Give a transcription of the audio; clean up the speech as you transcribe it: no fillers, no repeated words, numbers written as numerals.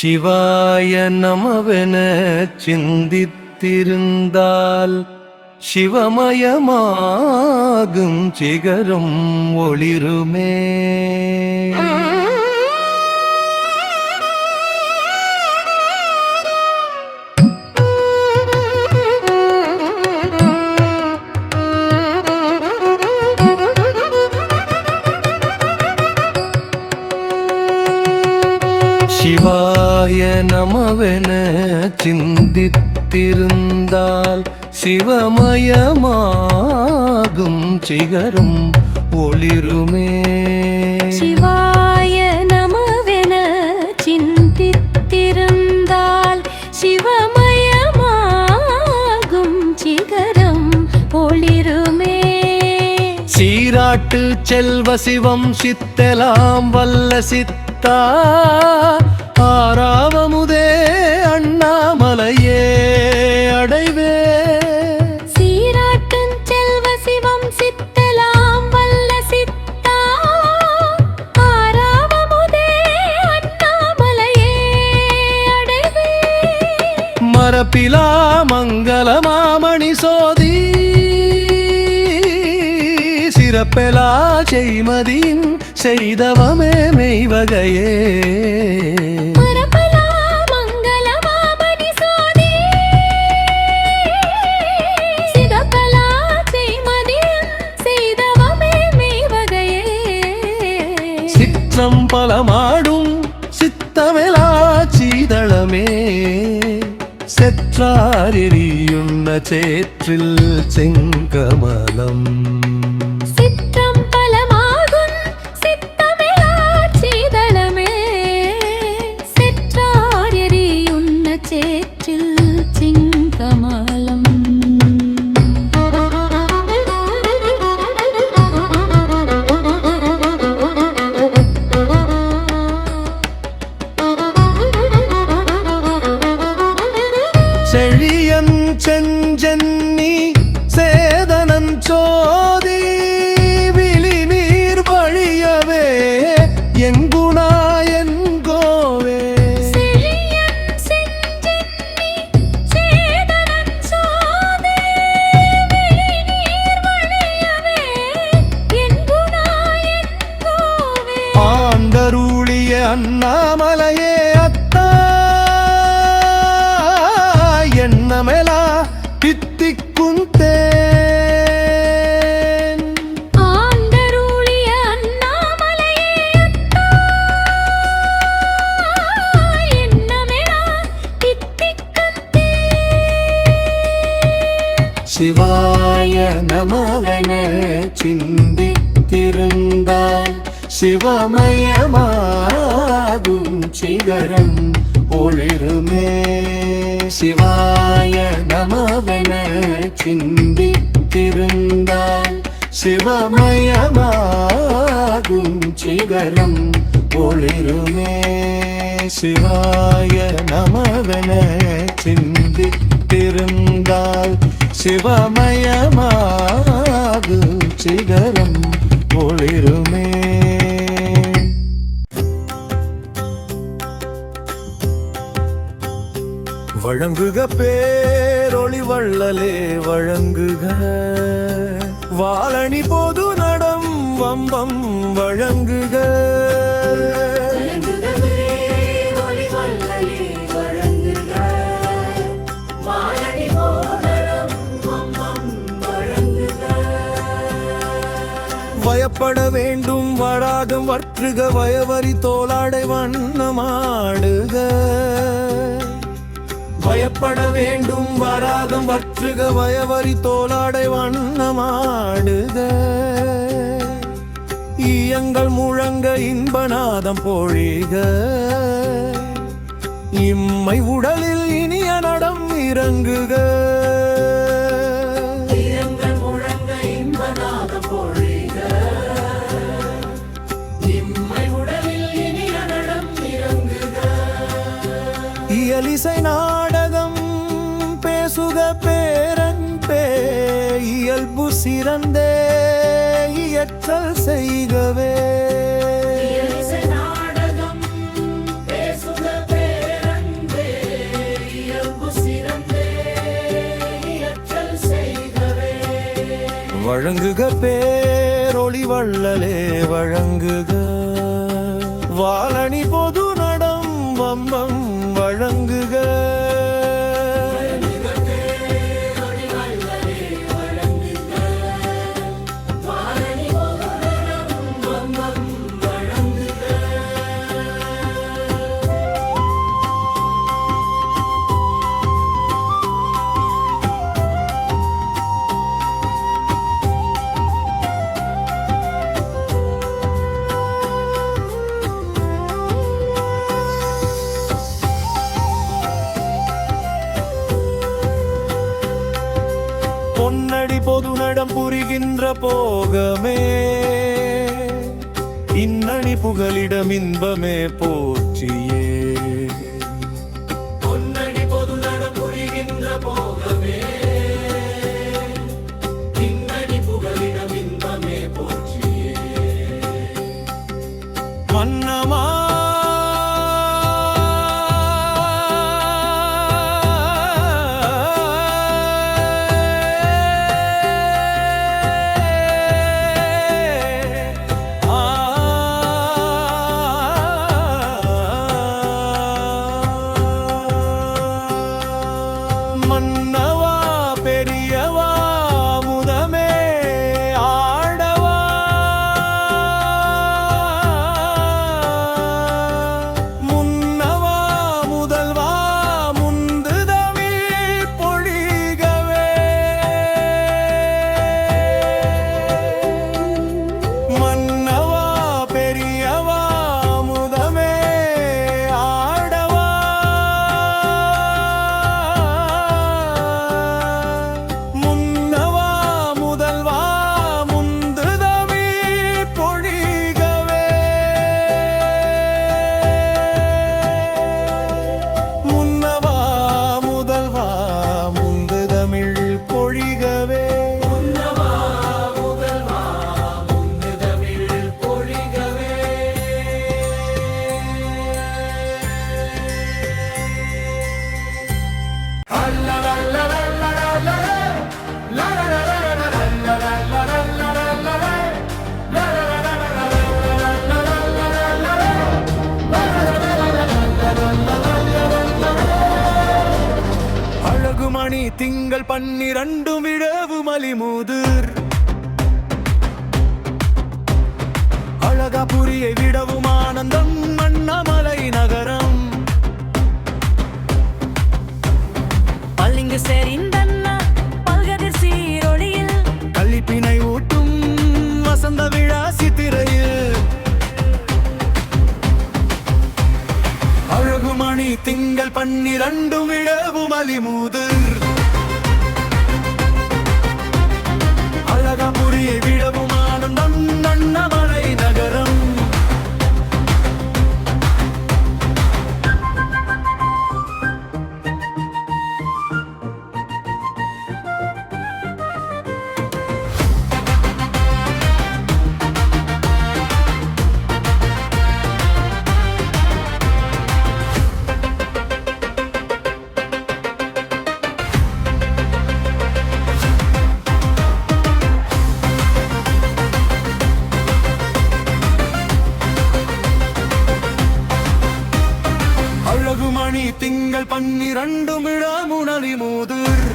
சிவாய நமவென சிந்தித்திருந்தால் சிவமயமாகும் சிகரம் ஒளிருமே. சிவாய நமவென சிந்தித்திருந்தால் சிவமயமாகும் சிகரம் ஒளிருமே. சிவாய நமவென சிந்தித்திருந்தால் சிவமயமாகும் சிகரம் ஒளிருமே. சீராட்டு செல்வ சிவம் சித்தலாம் வல்ல சித்தா ஆராவமுதே அண்ணாமலையே அடைவே. சீராட்டும் செல்வ சிவம் சித்தலாம் வல்ல சித்தா ஆராவமுதே அண்ணாமலையே அடைவே. மரப்பிலா மங்களமாமணி சோதி சிறப்பெலா செய்மதியின் செய்தவமே மெய்வகையே. மரப்பலா மங்களமாமணி சோதி சிறப்பலா செய்மதியின் செய்தவமே மெய்வகையே. சிற்றம் பலமாடும் சித்தமெலா சீதளமே செற்றாரெறியுண்ண சேற்றில் செங்கமலம். சிற்றம் பலமாகும் சித்தமெலா சீதளமே செற்றார் எரியுண்ண சேற்றில் செங்கமலம். செழியன் செஞ்சென்னி சேதனன் சோதி விழி நீர் வழியவே எங்குணா என்கோவே. செழியன் செஞ்சென்னி சேதனன் சோதி விழிநீர் வழியவே எங்குணா என்கோவே. ஆண்டருளிய அண்ணாமலையே அத்தா எண்ணமெலா தித்திக்குந்தேன். ஆண்டருளிய அண்ணாமலையே அத்தா எண்ணமெலா தித்திக்குந்தேன். சிவாய நமவென சிந்தித்திருந்தால் சிவமயமாகும் சிகரம் ஒளிருமே. சிவாய நமவென சிந்தித்திருந்தால் சிவமயமாகும் சிகரம் ஒளிருமே. சிவாய நமவென சிந்தித்திருந்தால் சிவமயமாகும் சிகரம் ஒளிருமே. வழங்குக பேரொளி வள்ளலே வழங்குக வாழணி பொது நடம் வம்பம் வழங்குக. வயப்பட வேண்டும் வராகம் வற்றுக வயவரி தோளாடை வண்ணமாடுக. பயப்பட வேண்டும் வராகம் வற்றுக வயவரி தோளாடை வண்ணமாடுக. ஈயங்கள் முழங்க இன்பநாதம் பொழிக இம்மை உடலில் இனிய நடம் இறங்குக. இயலிசை நாடகம் பேசுக பேரன்பே இயல்பு சிறந்தே இயற்றல் செய்கவே. நாடகம் பேசுக பேரன்பே வழங்குக பேரொளி வள்ளலே வழங்குக வாழணி பொது நடம் வம்பம் வழங்குக பொன்னடி பொது நடம் புரிகின்ற போகமே இன்னணி புகலிடம் இன்பமே போற்றியே பொன்னடி பொது நடம் புரிகின்ற போகமே இன்னணி புகலிடம் இன்பமே போற்றியே மன்னமா மன்னவா பெரியவா முதமே ஆடவா முன்னவா முதல்வா முந்து தமிழ் பொழிகவே மன்னவா பெரியவா முதமே ஆடவா முன்னவா முதல்வா முந்து தமிழ் பொழிகவே முன்னவா முதல்வா முந்து தமிழ் பொழிகவே முன்னவா முதல்வா முந்து தமிழ் பொழிகவே அழகுமணி திங்கள் 12 விழவு மலிமுதிர் அழகாபுரியை விடவும் ஆனந்தம் அண்ணாமலை நகரம் பல்லிங்கு செறிந்தன்ன பல்கதிர் சீரொளியில் கள்ளிப்பினை ஊட்டும் வசந்த விழா சித்திரையில் அழகுமணி திங்கள் 12 விழவு மலிமுதிர் அழகாபுரியை விடவும் ஆனந்தம் அண்ணாமலை நகரம் அழகுமணி திங்கள் 12 விழா முனலி முதிர்